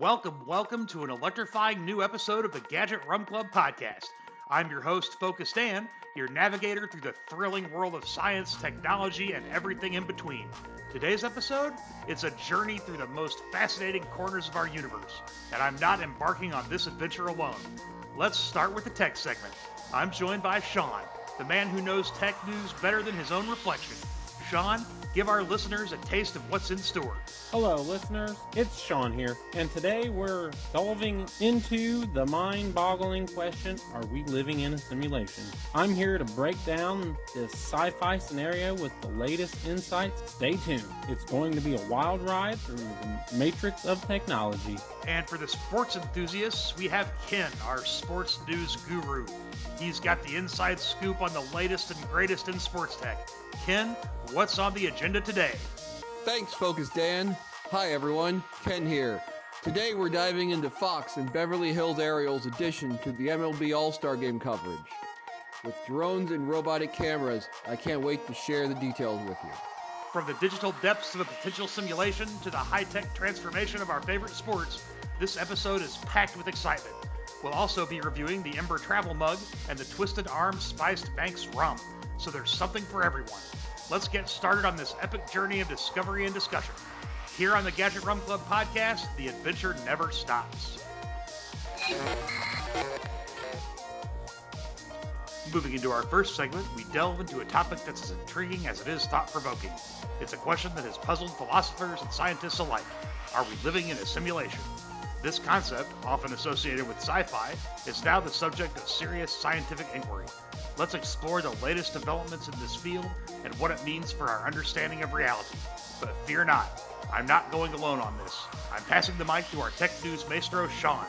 Welcome to an electrifying new episode of the Gadget Rum Club Podcast. I'm your host, Focus Dan, your navigator through the thrilling world of science, technology, and everything in between. Today's episode, it's a journey through the most fascinating corners of our universe, and I'm not embarking on this adventure alone. Let's start with the tech segment. I'm joined by Shaun, the man who knows tech news better than his own reflection. Shaun, give our listeners a taste of what's in store. Hello, listeners. It's Shaun here, and today we're delving into the mind-boggling question, are we living in a simulation? I'm here to break down this sci-fi scenario with the latest insights. Stay tuned. It's going to be a wild ride through the matrix of technology. And for the sports enthusiasts, we have Ken, our sports news guru. He's got the inside scoop on the latest and greatest in sports tech. Ken, what's on the agenda today? Thanks, Focus Dan. Hi, everyone. Ken here. Today, we're diving into Fox and Beverly Hills Aerial's addition to the MLB All-Star Game coverage. With drones and robotic cameras, I can't wait to share the details with you. From the digital depths of a potential simulation to the high-tech transformation of our favorite sports, this episode is packed with excitement. We'll also be reviewing the Ember Travel Mug and the Twisted Arm Spiced Manx Rum, so there's something for everyone. Let's get started on this epic journey of discovery and discussion. Here on the Gadget Rum Club Podcast, the adventure never stops. Moving into our first segment, we delve into a topic that's as intriguing as it is thought-provoking. It's a question that has puzzled philosophers and scientists alike. Are we living in a simulation? This concept, often associated with sci-fi, is now the subject of serious scientific inquiry. Let's explore the latest developments in this field and what it means for our understanding of reality. But fear not, I'm not going alone on this. I'm passing the mic to our tech news maestro, Shaun.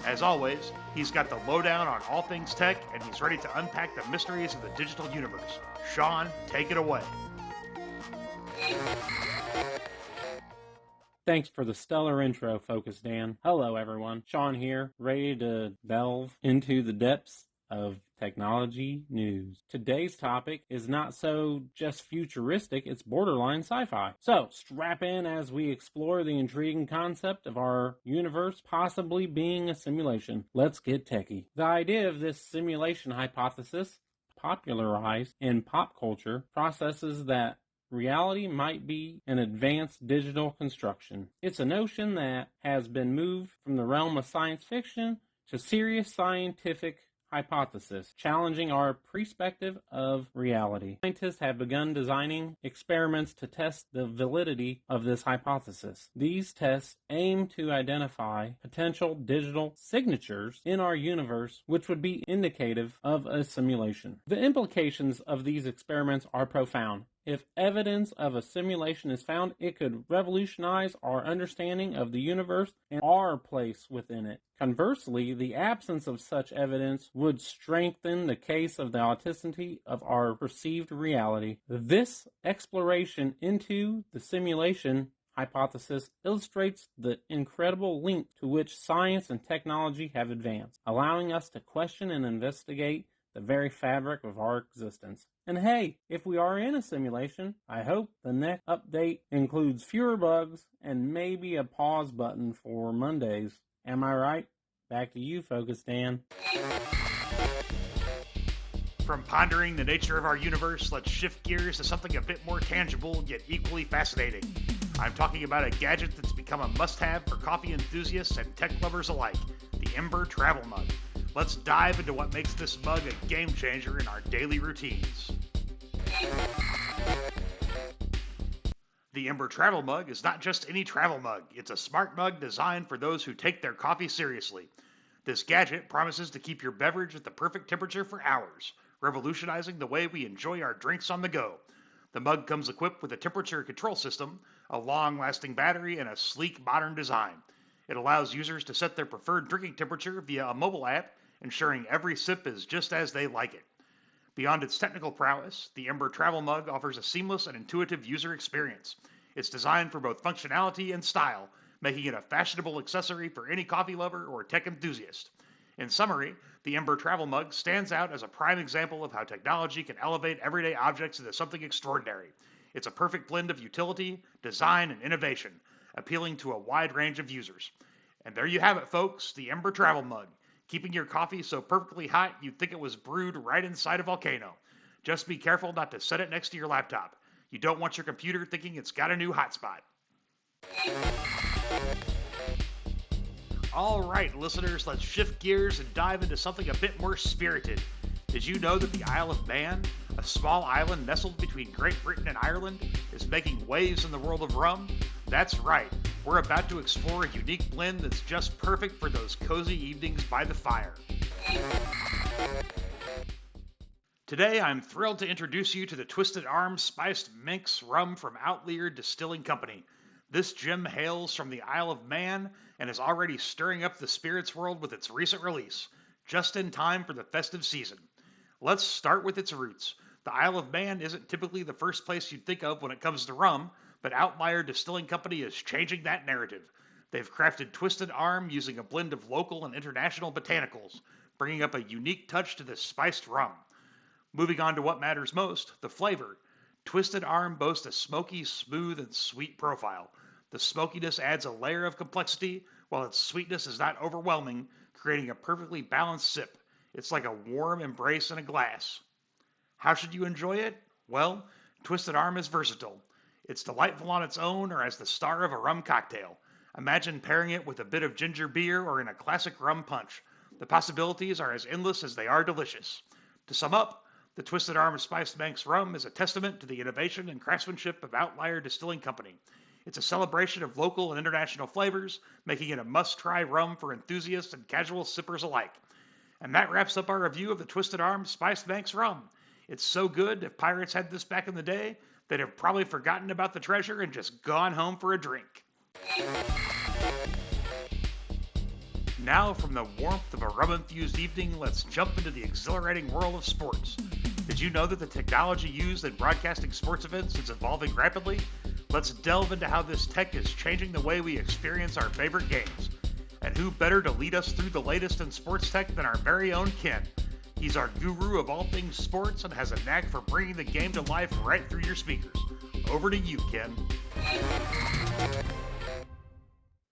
As always, he's got the lowdown on all things tech, and he's ready to unpack the mysteries of the digital universe. Shaun, take it away. Thanks for the stellar intro, Focus Dan. Hello, everyone. Shaun here, ready to delve into the depths of technology news. Today's topic is not so just futuristic, it's borderline sci-fi. So, strap in as we explore the intriguing concept of our universe possibly being a simulation. Let's get techie. The idea of this simulation hypothesis, popularized in pop culture, processes that reality might be an advanced digital construction. It's a notion that has been moved from the realm of science fiction to serious scientific hypothesis, challenging our perspective of reality. Scientists have begun designing experiments to test the validity of this hypothesis. These tests aim to identify potential digital signatures in our universe which would be indicative of a simulation. The implications of these experiments are profound. If evidence of a simulation is found, it could revolutionize our understanding of the universe and our place within it. Conversely, the absence of such evidence would strengthen the case of the authenticity of our perceived reality. This exploration into the simulation hypothesis illustrates the incredible length to which science and technology have advanced, allowing us to question and investigate the very fabric of our existence. And hey, if we are in a simulation, I hope the next update includes fewer bugs and maybe a pause button for Mondays. Am I right? Back to you, Focus Dan. From pondering the nature of our universe, let's shift gears to something a bit more tangible yet equally fascinating. I'm talking about a gadget that's become a must-have for coffee enthusiasts and tech lovers alike, the Ember Travel Mug. Let's dive into what makes this mug a game changer in our daily routines. The Ember Travel Mug is not just any travel mug. It's a smart mug designed for those who take their coffee seriously. This gadget promises to keep your beverage at the perfect temperature for hours, revolutionizing the way we enjoy our drinks on the go. The mug comes equipped with a temperature control system, a long-lasting battery, and a sleek, modern design. It allows users to set their preferred drinking temperature via a mobile app, ensuring every sip is just as they like it. Beyond its technical prowess, the Ember Travel Mug offers a seamless and intuitive user experience. It's designed for both functionality and style, making it a fashionable accessory for any coffee lover or tech enthusiast. In summary, the Ember Travel Mug stands out as a prime example of how technology can elevate everyday objects into something extraordinary. It's a perfect blend of utility, design, and innovation, appealing to a wide range of users. And there you have it, folks, the Ember Travel Mug, keeping your coffee so perfectly hot you'd think it was brewed right inside a volcano. Just be careful not to set it next to your laptop. You don't want your computer thinking it's got a new hotspot. All right, listeners, let's shift gears and dive into something a bit more spirited. Did you know that the Isle of Man, a small island nestled between Great Britain and Ireland, is making waves in the world of rum? That's right. We're about to explore a unique blend that's just perfect for those cozy evenings by the fire. Today, I'm thrilled to introduce you to the Twisted Arm Spiced Manx Rum from Outlier Distilling Company. This gem hails from the Isle of Man and is already stirring up the spirits world with its recent release, just in time for the festive season. Let's start with its roots. The Isle of Man isn't typically the first place you'd think of when it comes to rum, but Outlier Distilling Company is changing that narrative. They've crafted Twisted Arm using a blend of local and international botanicals, bringing up a unique touch to this spiced rum. Moving on to what matters most, the flavor. Twisted Arm boasts a smoky, smooth, and sweet profile. The smokiness adds a layer of complexity, while its sweetness is not overwhelming, creating a perfectly balanced sip. It's like a warm embrace in a glass. How should you enjoy it? Well, Twisted Arm is versatile. It's delightful on its own or as the star of a rum cocktail. Imagine pairing it with a bit of ginger beer or in a classic rum punch. The possibilities are as endless as they are delicious. To sum up, the Twisted Arm Spiced Manx Rum is a testament to the innovation and craftsmanship of Outlier Distilling Company. It's a celebration of local and international flavors, making it a must-try rum for enthusiasts and casual sippers alike. And that wraps up our review of the Twisted Arm Spiced Manx Rum. It's so good, if pirates had this back in the day, they'd have probably forgotten about the treasure and just gone home for a drink. Now, from the warmth of a rum-infused evening, let's jump into the exhilarating world of sports. Did you know that the technology used in broadcasting sports events is evolving rapidly? Let's delve into how this tech is changing the way we experience our favorite games. And who better to lead us through the latest in sports tech than our very own Ken? He's our guru of all things sports and has a knack for bringing the game to life right through your speakers. Over to you, Ken.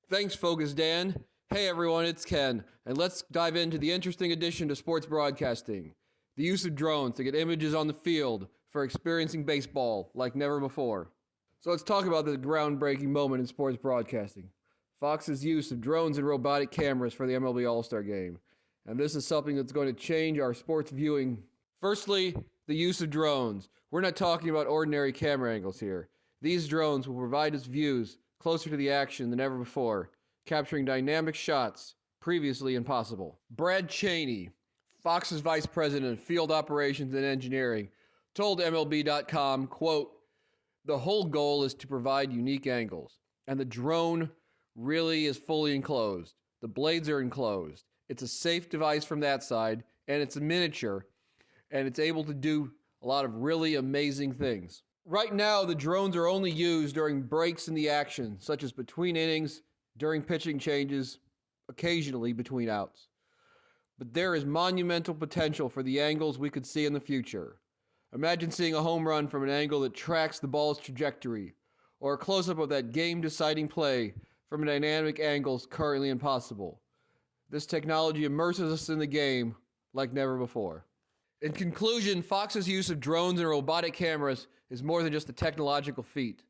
Thanks, Focus Dan. Hey everyone, it's Ken, and let's dive into the interesting addition to sports broadcasting. The use of drones to get images on the field for experiencing baseball like never before. So let's talk about the groundbreaking moment in sports broadcasting. Fox's use of drones and robotic cameras for the MLB All-Star Game. And this is something that's going to change our sports viewing. Firstly, the use of drones. We're not talking about ordinary camera angles here. These drones will provide us views closer to the action than ever before, capturing dynamic shots previously impossible. Brad Cheney, Fox's Vice President of Field Operations and Engineering, told MLB.com, quote, "The whole goal is to provide unique angles, and the drone really is fully enclosed. The blades are enclosed. It's a safe device from that side, and it's a miniature, and it's able to do a lot of really amazing things." Right now, the drones are only used during breaks in the action, such as between innings, during pitching changes, occasionally between outs. But there is monumental potential for the angles we could see in the future. Imagine seeing a home run from an angle that tracks the ball's trajectory, or a close-up of that game-deciding play from dynamic angles currently impossible. This technology immerses us in the game like never before. In conclusion, Fox's use of drones and robotic cameras is more than just a technological feat.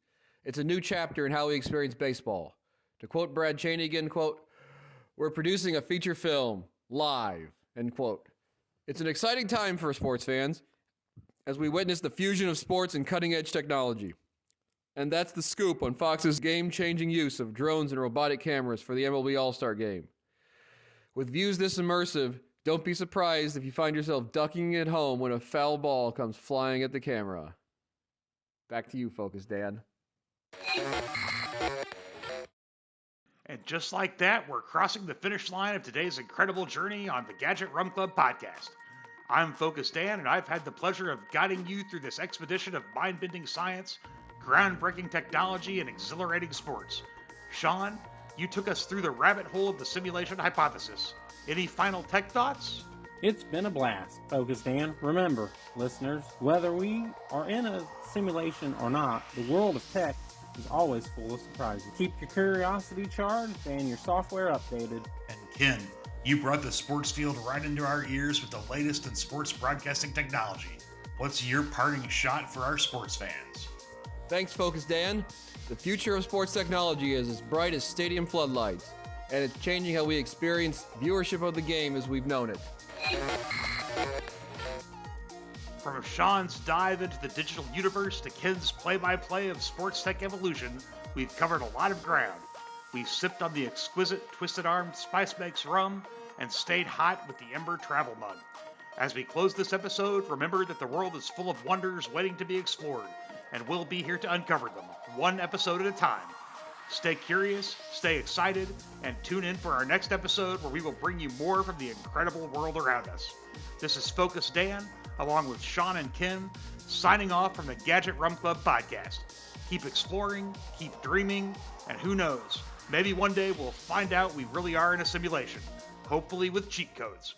It's a new chapter in how we experience baseball. To quote Brad Cheney again, quote, "We're producing a feature film, live," end quote. It's an exciting time for sports fans as we witness the fusion of sports and cutting-edge technology. And that's the scoop on Fox's game-changing use of drones and robotic cameras for the MLB All-Star Game. With views this immersive, don't be surprised if you find yourself ducking at home when a foul ball comes flying at the camera. Back to you, Focus Dan. And just like that, we're crossing the finish line of today's incredible journey on the Gadget Rum Club Podcast. I'm Focus Dan, and I've had the pleasure of guiding you through this expedition of mind-bending science, groundbreaking technology, and exhilarating sports. Shaun, you took us through the rabbit hole of the simulation hypothesis. Any final tech thoughts? It's been a blast, Focus Dan. Remember, listeners, whether we are in a simulation or not, the world of tech is always full of surprises. Keep your curiosity charged and your software updated. And Ken, you brought the sports field right into our ears with the latest in sports broadcasting technology. What's your parting shot for our sports fans? Thanks, Focus Dan. The future of sports technology is as bright as stadium floodlights, and it's changing how we experience viewership of the game as we've known it. From Shaun's dive into the digital universe to Ken's play-by-play of sports tech evolution, we've covered a lot of ground. We've sipped on the exquisite Twisted Arm Spiced Manx Rum and stayed hot with the Ember Travel Mug. As we close this episode, remember that the world is full of wonders waiting to be explored, and we'll be here to uncover them, one episode at a time. Stay curious, stay excited, and tune in for our next episode where we will bring you more from the incredible world around us. This is Focus Dan, along with Shaun and Ken, signing off from the Gadget Rum Club Podcast. Keep exploring, keep dreaming, and who knows, maybe one day we'll find out we really are in a simulation, hopefully with cheat codes.